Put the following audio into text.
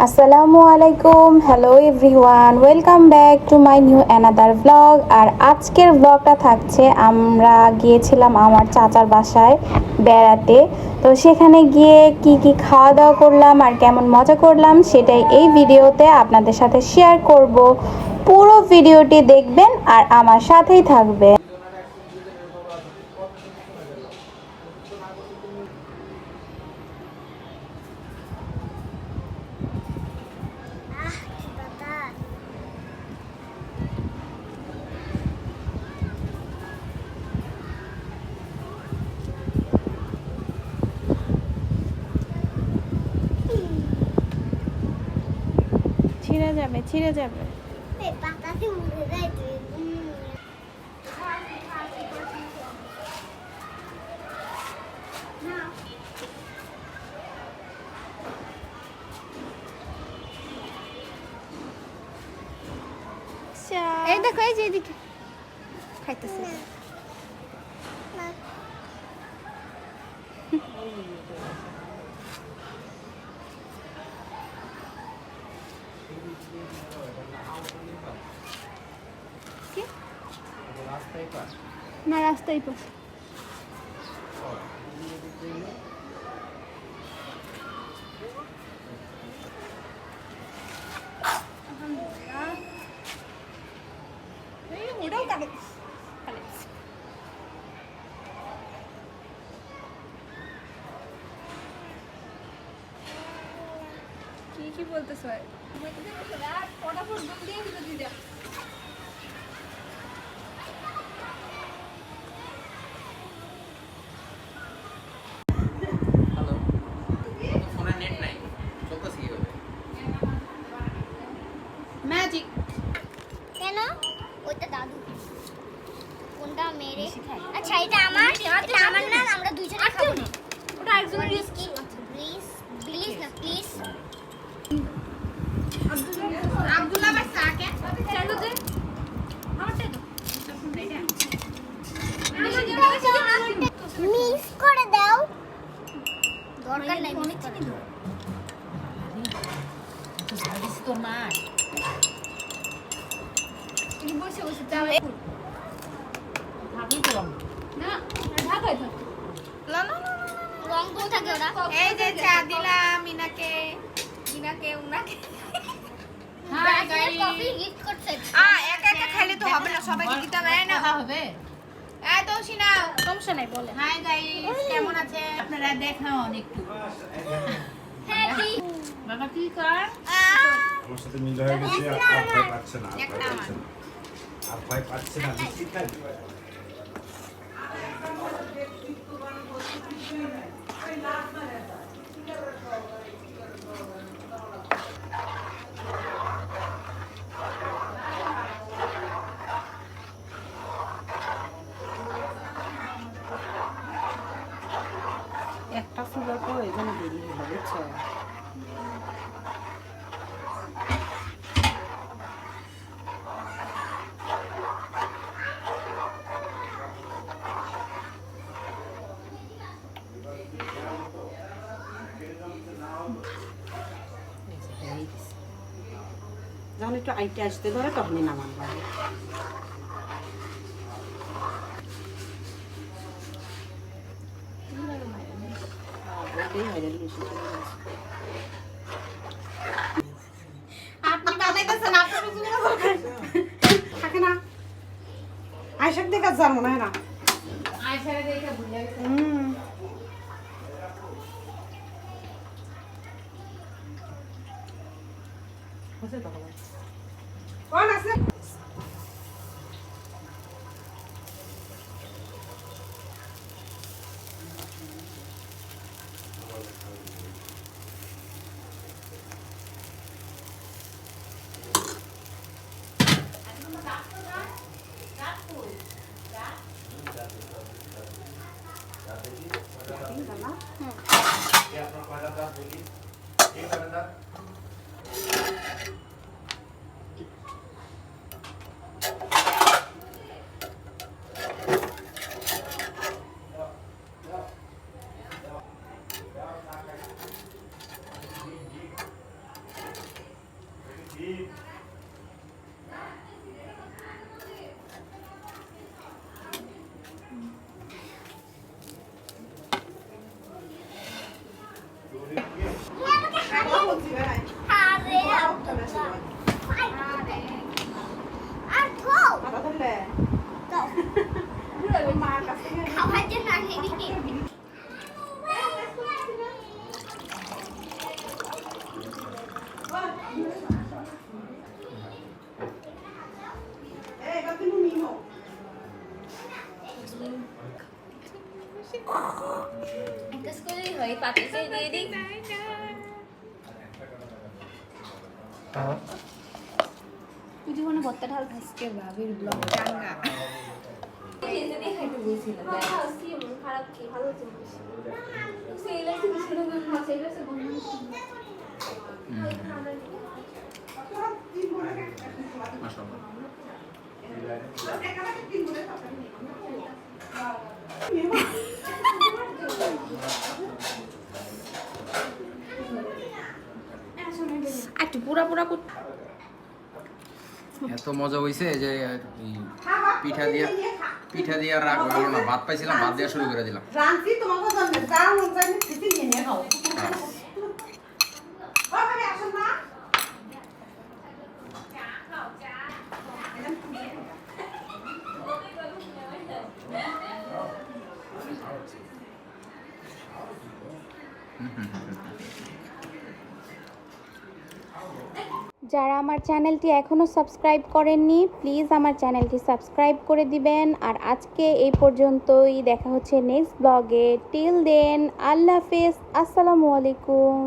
আসসালামু আলাইকুম, hello everyone, welcome back to my new another blog. আর আজকের ব্লগটা থাকছে, আমরা গিয়েছিলাম আমার চাচার বাসায় বেড়াতে। তো সেখানে গিয়ে কি কি খাওয়া দাওয়া করলাম আর কেমন মজা করলাম সেটাই এই ভিডিওতে আপনাদের সাথে শেয়ার করব। পুরো ভিডিওটি দেখবেন আর আমার সাথেই থাকবেন। ছিঁড়ে যাবে। এই দেখো, এই যে এদিকে খাইতেছে। না, রাস্তায় পাশে। কি বলতেছ? ম্যাজিক কেন? ওইটা দাদু। কোনটা মেরে? আচ্ছা এটা আমার, এটা আমার না, আমরা দুইজনে খাবো না। ওটা একজনের রিস্কি। প্লিজ প্লিজ না প্লিজ। আব্দুল্লাহ ভাই সাকে চালু দে। আমারটা দাও। মিস করে দাও। দরকার নাই মিস করে দাও। তো সার্ভিস তোর মা। এই বসে বসে চাবে। ভাবি তো না, ঢাকায় থাক। না না না রং কোন থাকে ওরা? এই যে চা দিলাম মিনাকে, উনাকে। Hi guys. কফি গিফট করছে। একা একা খেলে তো হবে না, সবাইকে দিতে হবে না। হবে। এই তো সিনাও, সমস্যা নাই বলে। হাই গাইস, কেমন আছে? আপনারা দেখাও একটু। হ্যাঁ কি? বাবা কি কর? আমার সাথে মিল হয়ে গেছে, আর ভয় পাচ্ছে না, আর ভয় পাচ্ছে না, নিশ্চিত থাকবে। একটা সুগার পর এই জন্য দেরি হলো, বুঝছো? যখন একটু আইটে আসতে ধরে তখনই নামান লাগে। আপনি বানাইতেছেন, আপনার জন্য থাকে না, আয়সার দেখা যার মনে হয় না। আয়সারে দেখে ভুলে গেছে। কোন আছে? আসলে দাও। মার কাছে খাবার জন্য আনি দিকে এটা তুমি নিও একটা স্কুলেই হয় পাতিকে দিয়ে দিই তুই জীবনে ভর্তা ঢাল খাইছে ভাবির ব্লগ চাঙ্গা যদি খাইতে বলছিলাম খারাপ কি ভালো জিনিস সেইলা কি শুরু করে সেইলা সে বন্ধ একটু পুরা পুরা এত মজা হইছে যে এই পিঠা দিয়ে আর রাগ হলো না ভাত পাইছিলাম ভাত দিয়ে শুরু করে দিলাম রান্তি তোমাকে জানবে যা মন চাই খেতে নিয়ে খাও বাবা আসুন না যারা আমার চ্যানেলটি এখনও সাবস্ক্রাইব করেননি প্লিজ আমার চ্যানেলটি সাবস্ক্রাইব করে দিবেন। আর আজকে এই পর্যন্তই, দেখা হচ্ছে নেক্সট ব্লগে। টিল দেন আল্লাহ হাফেজ, আসসালামু আলাইকুম।